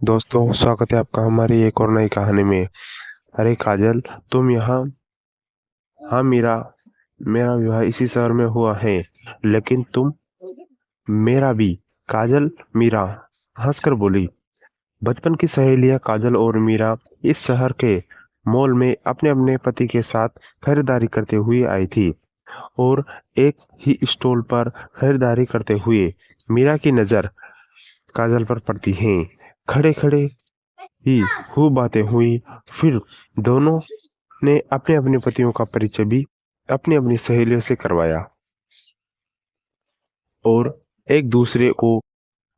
दोस्तों, स्वागत है आपका हमारी एक और नई कहानी में। अरे काजल, तुम यहाँ। हाँ मीरा, मेरा विवाह इसी शहर में हुआ है। लेकिन तुम? मेरा भी। काजल मीरा हंसकर बोली। बचपन की सहेलियां काजल और मीरा इस शहर के मॉल में अपने अपने पति के साथ खरीदारी करते हुए आई थी। और एक ही स्टॉल पर खरीदारी करते हुए मीरा की नज़र काजल पर पड़ती है। खड़े खड़े ही खूब बातें हुई। फिर दोनों ने अपने अपने पतियों का परिचय भी अपनी अपनी सहेलियों से करवाया और एक दूसरे को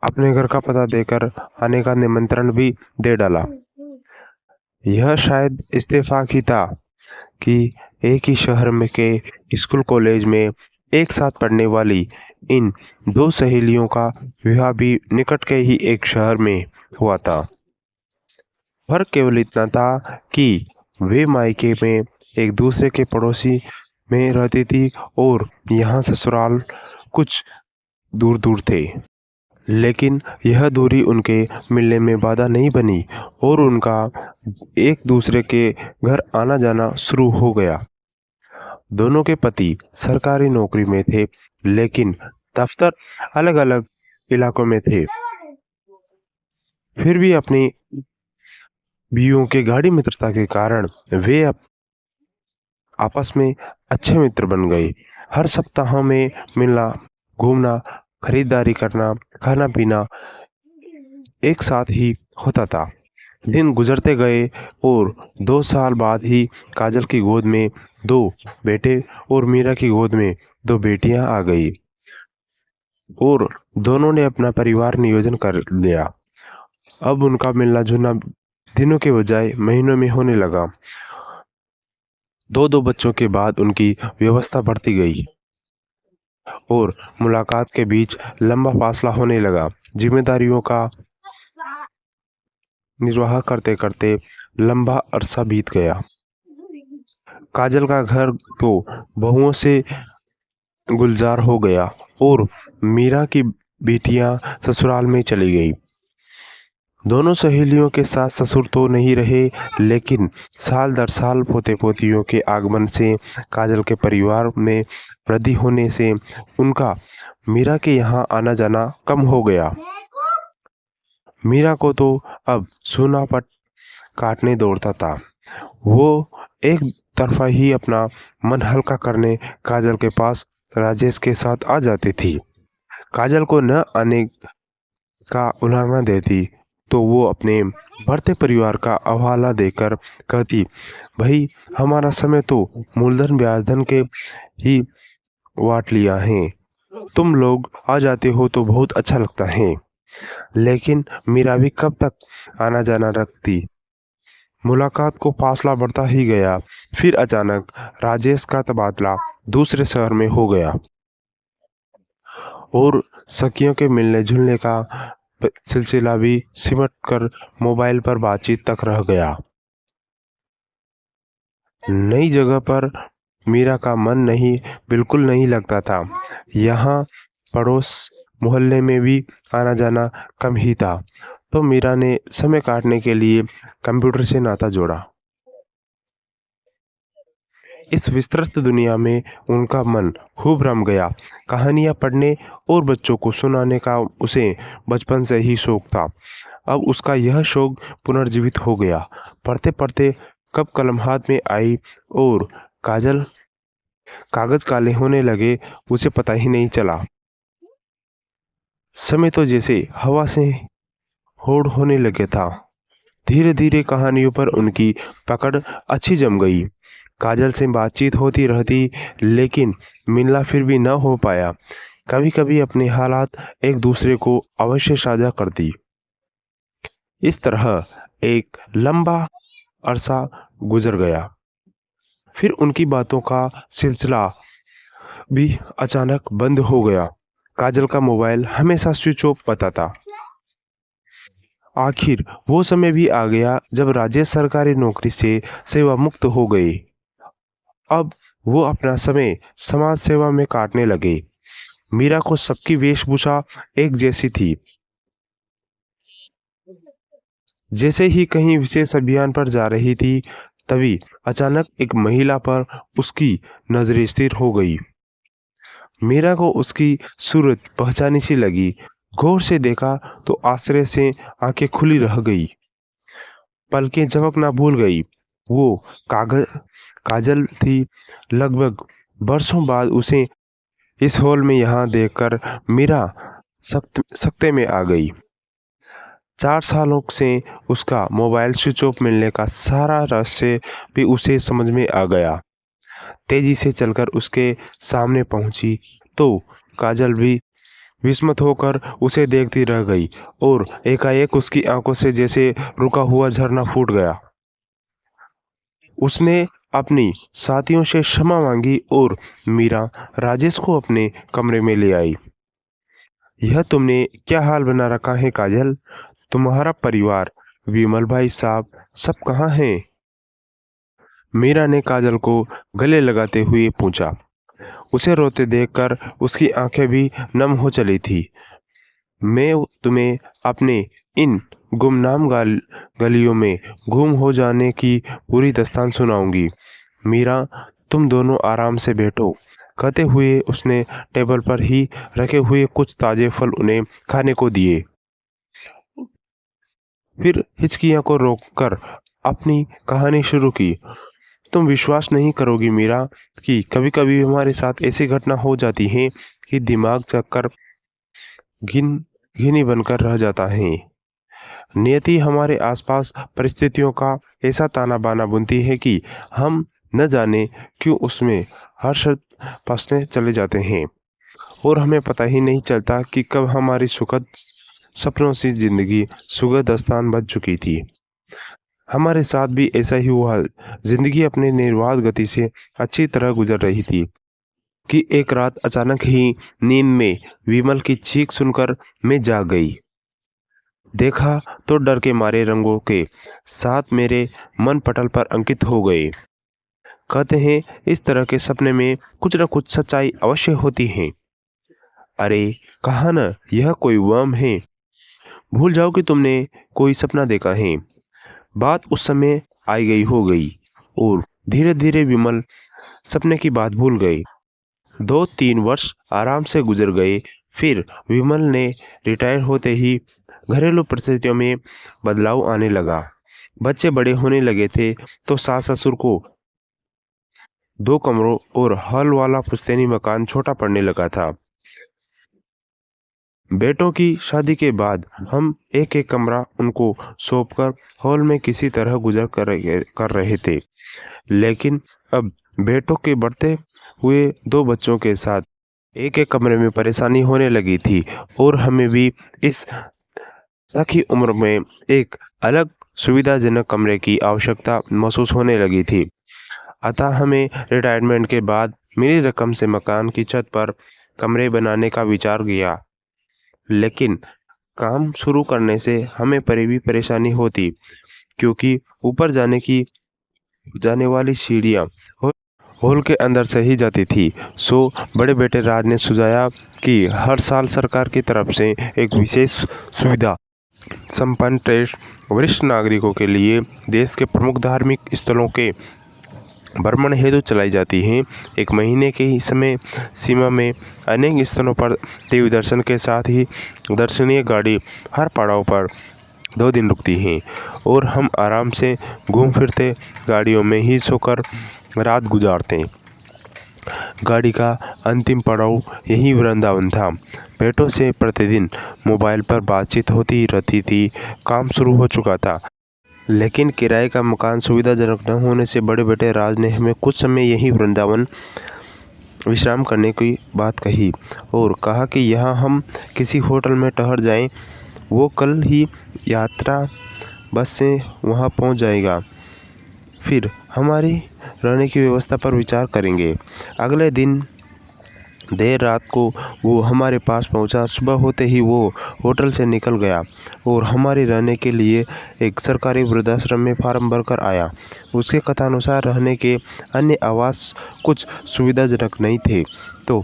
अपने घर का पता देकर आने का निमंत्रण भी दे डाला। यह शायद इत्तेफाक ही था कि एक ही शहर में के स्कूल कॉलेज में एक साथ पढ़ने वाली इन दो सहेलियों का विवाह भी निकट के ही एक शहर में हुआ था। फर्क केवल इतना था कि वे मायके में एक दूसरे के पड़ोसी में रहती थी और यहाँ ससुराल कुछ दूर दूर थे। लेकिन यह दूरी उनके मिलने में बाधा नहीं बनी और उनका एक दूसरे के घर आना जाना शुरू हो गया। दोनों के पति सरकारी नौकरी में थे, लेकिन दफ्तर अलग अलग इलाकों में थे। फिर भी अपनी बीवियों के गाढ़ी मित्रता के कारण वे आपस में अच्छे मित्र बन गए। हर सप्ताह में मिलना, घूमना, खरीदारी करना, खाना पीना एक साथ ही होता था। दिन गुजरते गए और 2 साल बाद ही काजल की गोद में 2 बेटे और मीरा की गोद में 2 बेटियां आ गई और दोनों ने अपना परिवार नियोजन कर लिया। अब उनका मिलना जुलना दिनों के बजाय महीनों में होने लगा। दो दो बच्चों के बाद उनकी व्यवस्था बढ़ती गई और मुलाकात के बीच लंबा फासला होने लगा। जिम्मेदारियों का निर्वाह करते करते लंबा अरसा बीत गया। काजल का घर तो बहुओं से गुलजार हो गया और मीरा की बेटियां ससुराल में चली गई। दोनों सहेलियों के साथ ससुर तो नहीं रहे, लेकिन साल दर साल पोते पोतियों के आगमन से काजल के परिवार में वृद्धि होने से उनका मीरा के यहाँ आना जाना कम हो गया। मीरा को तो अब सूनापट काटने दौड़ता था। वो एक तरफा ही अपना मन हल्का करने काजल के पास राजेश के साथ आ जाती थी। काजल को न आने का उल्लांघना देती तो वो अपने बढ़ते परिवार का हवाला देकर कहती, भाई हमारा समय तो मूलधन ब्याजधन के ही वाट लिया है। तुम लोग आ जाते हो तो बहुत अच्छा लगता है। लेकिन मीरा भी कब तक आना जाना रखती। मुलाकात को फासला बढ़ता ही गया। फिर अचानक राजेश का तबादला दूसरे शहर में हो गया और सखियों के मिलने जुलने का सिलसिला भी सिमट कर मोबाइल पर बातचीत तक रह गया। नई जगह पर मीरा का मन नहीं, बिल्कुल नहीं लगता था। यहाँ पड़ोस मोहल्ले में भी आना जाना कम ही था, तो मीरा ने समय काटने के लिए कंप्यूटर से नाता जोड़ा। इस विस्तृत दुनिया में उनका मन खूब रम गया। कहानियाँ पढ़ने और बच्चों को सुनाने का उसे बचपन से ही शौक था। अब उसका यह शौक पुनर्जीवित हो गया। पढ़ते पढ़ते कब कलम हाथ में आई और काजल कागज काले होने लगे, उसे पता ही नहीं चला। समय तो जैसे हवा से होड़ होने लगे था। धीरे धीरे कहानियों पर उनकी पकड़ अच्छी जम गई। काजल से बातचीत होती रहती, लेकिन मिलना फिर भी न हो पाया। कभी कभी अपने हालात एक दूसरे को अवश्य साझा करती। इस तरह एक लंबा अरसा गुजर गया। फिर उनकी बातों का सिलसिला भी अचानक बंद हो गया। काजल का मोबाइल हमेशा स्विच ऑफ बताता। आखिर वो समय भी आ गया जब राजेश सरकारी नौकरी से सेवा मुक्त हो गए। अब वो अपना समय समाज सेवा में काटने लगे। मीरा को सबकी वेशभूषा एक जैसी थी। जैसे ही कहीं विशेष अभियान पर जा रही थी, तभी अचानक एक महिला पर उसकी नजरें स्थिर हो गई। मीरा को उसकी सूरत पहचानी सी लगी। गौर से देखा तो आश्चर्य से आंखें खुली रह गई, पलकें झपकना भूल गई। वो कागज काजल थी। लगभग बरसों बाद उसे इस हॉल में यहाँ देखकर मीरा सकते में आ गई। 4 सालों से उसका मोबाइल स्विच ऑफ मिलने का सारा रहस्य भी उसे समझ में आ गया। तेजी से चलकर उसके सामने पहुंची तो काजल भी विस्मित होकर उसे देखती रह गई और एकाएक उसकी आंखों से जैसे रुका हुआ झरना फूट गया। उसने अपनी साथियों से क्षमा मांगी और मीरा राजेश को अपने कमरे में ले आई। यह तुमने क्या हाल बना रखा है काजल? तुम्हारा परिवार, विमल भाई साहब सब कहाँ हैं? मीरा ने काजल को गले लगाते हुए पूछा। उसे रोते देखकर उसकी आंखें भी नम हो चली थी। मैं तुम्हें अपने इन गुमनाम गलियों में गुम हो जाने की पूरी दास्तान सुनाऊंगी। मीरा, तुम दोनों आराम से बैठो। कहते हुए उसने टेबल पर ही रखे हुए कुछ ताजे फल उन्हें खाने को दिए। फिर हिचकियां को रोककर अपनी कहानी शुरू की। तुम विश्वास नहीं करोगी मीरा कि कभी कभी हमारे साथ ऐसी घटना हो जाती है कि दिमाग चक्कर घिनी बनकर रह जाता है। नियति हमारे आसपास परिस्थितियों का ऐसा ताना बाना बुनती है कि हम न जाने क्यों उसमें हर्ष फंसने चले जाते हैं और हमें पता ही नहीं चलता कि कब हमारी सुखद सपनों से जिंदगी सुखद दास्तान बन चुकी थी। हमारे साथ भी ऐसा ही हुआ। जिंदगी अपने निर्बाध गति से अच्छी तरह गुजर रही थी कि एक रात अचानक ही नींद में विमल की चीख सुनकर मैं जाग गई। देखा तो डर के मारे रंगों के साथ मेरे मन पटल पर अंकित हो गए। कहते हैं इस तरह के सपने में कुछ न कुछ सच्चाई अवश्य होती है। अरे कहा न यह कोई वहम है। भूल जाओ कि तुमने कोई सपना देखा है। बात उस समय आई गई हो गई और धीरे धीरे विमल सपने की बात भूल गई। 2-3 वर्ष आराम से गुजर गए। फिर विमल ने रिटायर होते ही घरेलू परिस्थितियों में बदलाव आने लगा। बच्चे बड़े होने लगे थे तो सास ससुर को 2 कमरों और हॉल वाला पुश्तैनी मकान छोटा पड़ने लगा था। बेटों की शादी के बाद हम एक एक कमरा उनको सौंपकर हॉल में किसी तरह गुजर कर रहे थे। लेकिन अब बेटों के बढ़ते हुए 2 बच्चों के साथ एक एक कमरे में परेशानी होने लगी थी और हमें भी इस की उम्र में एक अलग सुविधाजनक कमरे की आवश्यकता महसूस होने लगी थी। अतः हमें रिटायरमेंट के बाद मिली रकम से मकान की छत पर कमरे बनाने का विचार किया। लेकिन काम शुरू करने से हमें भी परेशानी होती क्योंकि ऊपर जाने वाली सीढ़ियाँ हॉल के अंदर से ही जाती थी। सो बड़े बेटे राज ने सुझाया कि हर साल सरकार की तरफ से एक विशेष सुविधा संपन्न ट्रस्ट वरिष्ठ नागरिकों के लिए देश के प्रमुख धार्मिक स्थलों के भ्रमण हेतु चलाई जाती हैं। 1 महीने के ही समय सीमा में अनेक स्थलों पर देवी दर्शन के साथ ही दर्शनीय गाड़ी हर पड़ाव पर 2 दिन रुकती हैं और हम आराम से घूम फिरते गाड़ियों में ही सोकर रात गुजारते। गाड़ी का अंतिम पड़ाव यही वृंदावन था। बेटों से प्रतिदिन मोबाइल पर बातचीत होती रहती थी। काम शुरू हो चुका था लेकिन किराए का मकान सुविधाजनक न होने से बड़े बेटे राज ने हमें कुछ समय यहीं वृंदावन विश्राम करने की बात कही और कहा कि यहाँ हम किसी होटल में ठहर जाएं। वो कल ही यात्रा बस से वहाँ पहुँच जाएगा। फिर हमारी रहने की व्यवस्था पर विचार करेंगे। अगले दिन देर रात को वो हमारे पास पहुंचा। सुबह होते ही वो होटल से निकल गया और हमारे रहने के लिए एक सरकारी वृद्धाश्रम में फार्म भरकर आया। उसके कथानुसार रहने के अन्य आवास कुछ सुविधाजनक नहीं थे तो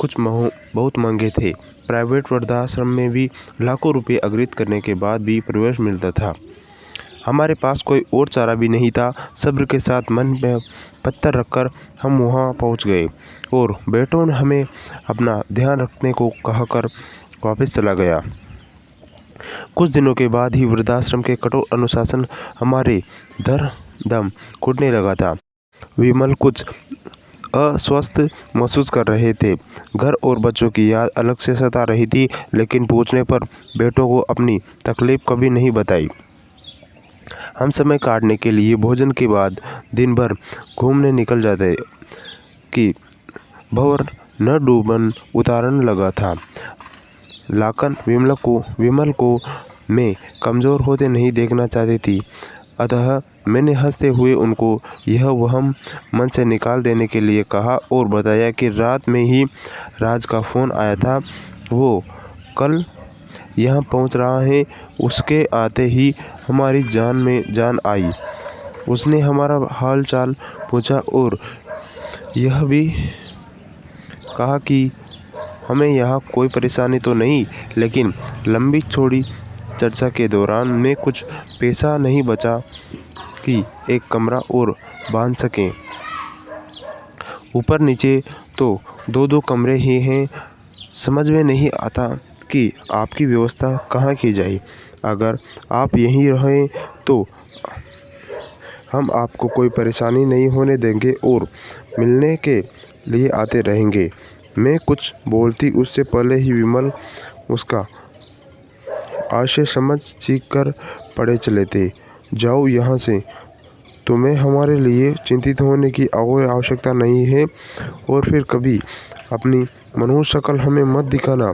कुछ बहुत महंगे थे। प्राइवेट वृद्धाश्रम में भी लाखों रुपये अग्रित करने के बाद भी प्रवेश मिलता था। हमारे पास कोई और चारा भी नहीं था। सब्र के साथ मन में पत्थर रखकर हम वहाँ पहुँच गए और बेटों ने हमें अपना ध्यान रखने को कहकर वापस चला गया। कुछ दिनों के बाद ही वृद्धाश्रम के कठोर अनुशासन हमारे दम घुटने लगा था। विमल कुछ अस्वस्थ महसूस कर रहे थे। घर और बच्चों की याद अलग से सता रही थी, लेकिन पूछने पर बेटों को अपनी तकलीफ कभी नहीं बताई। हम समय काटने के लिए भोजन के बाद दिन भर घूमने निकल जाते कि भंवर न डूबन उतारने लगा था। लाखन विमल को मैं कमज़ोर होते नहीं देखना चाहती थी, अतः मैंने हंसते हुए उनको यह वहम मन से निकाल देने के लिए कहा और बताया कि रात में ही राज का फ़ोन आया था। वो कल यहाँ पहुँच रहा है। उसके आते ही हमारी जान में जान आई। उसने हमारा हाल चाल पूछा और यह भी कहा कि हमें यहाँ कोई परेशानी तो नहीं, लेकिन लंबी चौड़ी चर्चा के दौरान में कुछ पैसा नहीं बचा कि एक कमरा और बांध सकें। ऊपर नीचे तो दो कमरे ही हैं। समझ में नहीं आता कि आपकी व्यवस्था कहाँ की जाए। अगर आप यहीं रहें तो हम आपको कोई परेशानी नहीं होने देंगे और मिलने के लिए आते रहेंगे। मैं कुछ बोलती उससे पहले ही विमल उसका आशय समझ चीख कर पड़े चले थे। जाओ यहाँ से, तुम्हें हमारे लिए चिंतित होने की कोई आवश्यकता नहीं है और फिर कभी अपनी मनहूस शक्ल हमें मत दिखाना।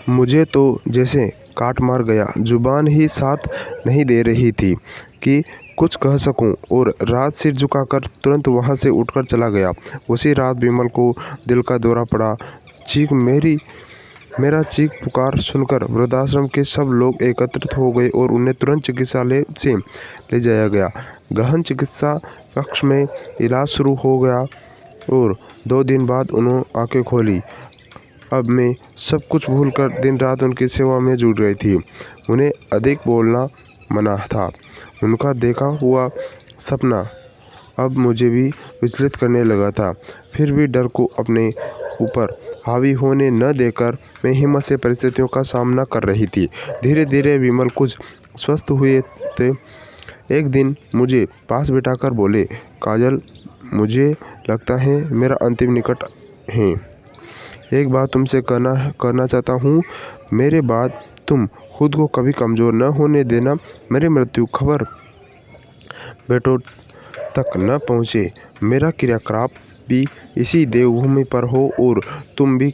मुझे तो जैसे काट मार गया। जुबान ही साथ नहीं दे रही थी कि कुछ कह सकूं और रात सिर झुकाकर तुरंत वहां से उठकर चला गया। उसी रात विमल को दिल का दौरा पड़ा। मेरा चीख पुकार सुनकर वृद्धाश्रम के सब लोग एकत्रित हो गए और उन्हें तुरंत चिकित्सालय से ले जाया गया। गहन चिकित्सा कक्ष में इलाज शुरू हो गया और 2 दिन बाद उन्होंने आंखें खोली। अब मैं सब कुछ भूलकर दिन रात उनकी सेवा में जुट गई थी। उन्हें अधिक बोलना मना था। उनका देखा हुआ सपना अब मुझे भी विचलित करने लगा था। फिर भी डर को अपने ऊपर हावी होने न देकर मैं हिम्मत से परिस्थितियों का सामना कर रही थी। धीरे धीरे विमल कुछ स्वस्थ हुए थे। एक दिन मुझे पास बिठाकर बोले, काजल, मुझे लगता है मेरा अंतिम निकट है। एक बात तुमसे करना चाहता हूँ। मेरे बाद तुम खुद को कभी कमज़ोर न होने देना। मेरी मृत्यु खबर बेटों तक न पहुँचे। मेरा क्रियाकलाप भी इसी देवभूमि पर हो और तुम भी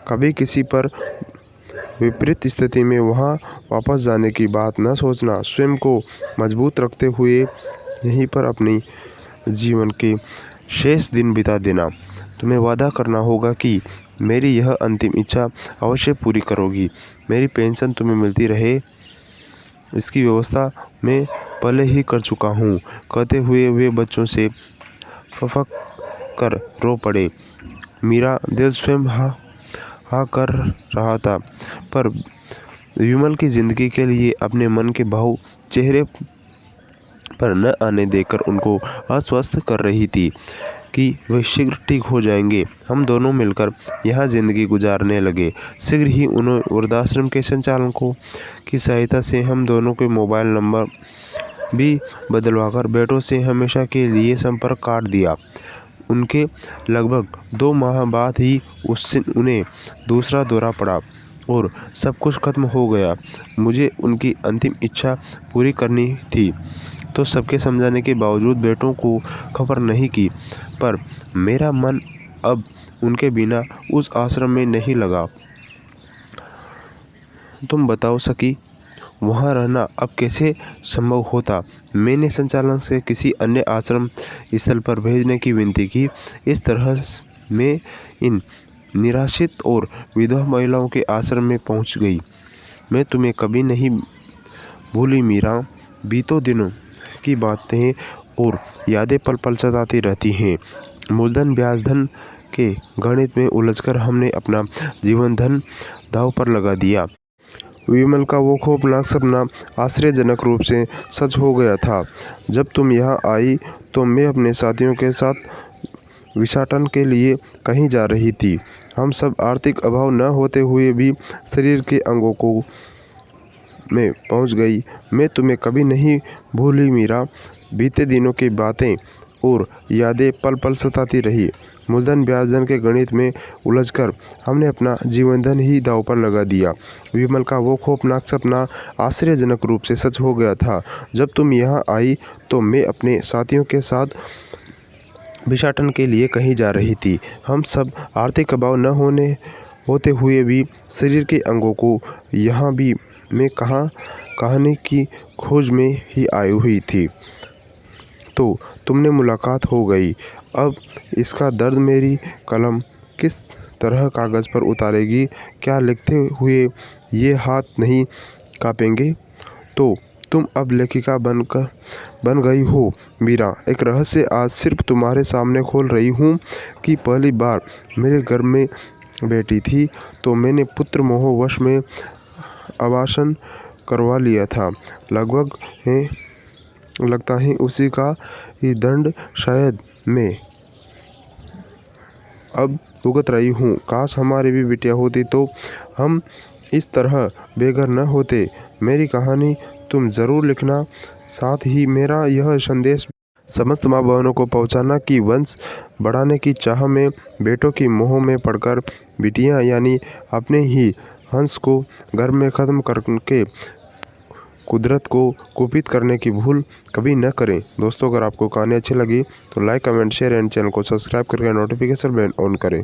कभी किसी पर विपरीत स्थिति में वहाँ वापस जाने की बात न सोचना। स्वयं को मजबूत रखते हुए यहीं पर अपनी जीवन के शेष दिन बिता देना। तुम्हें वादा करना होगा कि मेरी यह अंतिम इच्छा अवश्य पूरी करोगी। मेरी पेंशन तुम्हें मिलती रहे, इसकी व्यवस्था मैं पहले ही कर चुका हूँ। कहते हुए वे बच्चों से फफक कर रो पड़े। मेरा दिल स्वयं हा कर रहा था, पर विमल की जिंदगी के लिए अपने मन के भाव चेहरे पर न आने देकर उनको आश्वस्त कर रही थी कि वे शीघ्र ठीक हो जाएंगे। हम दोनों मिलकर यहाँ ज़िंदगी गुजारने लगे। शीघ्र ही उन्होंने वृद्धाश्रम के संचालकों की सहायता से हम दोनों के मोबाइल नंबर भी बदलवाकर बेटों से हमेशा के लिए संपर्क काट दिया। उनके लगभग 2 माह बाद ही उन्हें दूसरा दौरा पड़ा और सब कुछ खत्म हो गया। मुझे उनकी अंतिम इच्छा पूरी करनी थी, तो सबके समझाने के बावजूद बेटों को खबर नहीं की, पर मेरा मन अब उनके बिना उस आश्रम में नहीं लगा। तुम बताओ सकी, वहाँ रहना अब कैसे संभव होता। मैंने संचालक से किसी अन्य आश्रम स्थल पर भेजने की विनती की। इस तरह मैं इन निराश्रित और विधवा महिलाओं के आश्रम में पहुँच गई। मैं तुम्हें कभी नहीं भूली मीरा। बीतों दिनों की बातें और यादें पल पल सताती रहती हैं। मूलधन ब्याज धन के गणित में उलझकर हमने अपना जीवन धन दांव पर लगा दिया। विमल का वो खौफनाक सपना आश्चर्यजनक रूप से सच हो गया था। जब तुम यहाँ आई तो मैं अपने साथियों के साथ विशाटन के लिए कहीं जा रही थी। हम सब आर्थिक अभाव न होते हुए भी शरीर के अंगों को में पहुंच गई। मैं तुम्हें कभी नहीं भूली मीरा। बीते दिनों की बातें और यादें पल पल सताती रही। मूलधन ब्याजधन के गणित में उलझकर हमने अपना जीवन धन ही दांव पर लगा दिया। विमल का वो खौफनाक सपना आश्चर्यजनक रूप से सच हो गया था। जब तुम यहाँ आई तो मैं अपने साथियों के साथ भिक्षाटन के लिए कहीं जा रही थी। हम सब आर्थिक अभाव न होते हुए भी शरीर के अंगों को यहाँ भी मैं कहानी की खोज में ही आई हुई थी। तो तुमने मुलाकात हो गई। अब इसका दर्द मेरी कलम किस तरह कागज़ पर उतारेगी? क्या लिखते हुए ये हाथ नहीं कांपेंगे? तो तुम अब लेखिका बन गई हो मीरा। एक रहस्य आज सिर्फ तुम्हारे सामने खोल रही हूँ कि पहली बार मेरे घर में बेटी थी तो मैंने पुत्र मोहवश में आवासन करवा लिया था। लगता है उसी का ही दंड शायद मैं अब भुगत रही हूँ। काश हमारी भी बेटियाँ होती तो हम इस तरह बेघर न होते। मेरी कहानी तुम ज़रूर लिखना। साथ ही मेरा यह संदेश समस्त माँ बहनों को पहुँचाना कि वंश बढ़ाने की चाह में बेटों की मोह में पड़कर बिटियाँ यानी अपने ही हंस को घर में ख़त्म करके कुदरत को कुपित करने की भूल कभी न करें। दोस्तों, अगर आपको कहानी अच्छी लगी तो like, comment, share and channel को सब्सक्राइब करके नोटिफिकेशन बेल ऑन करें।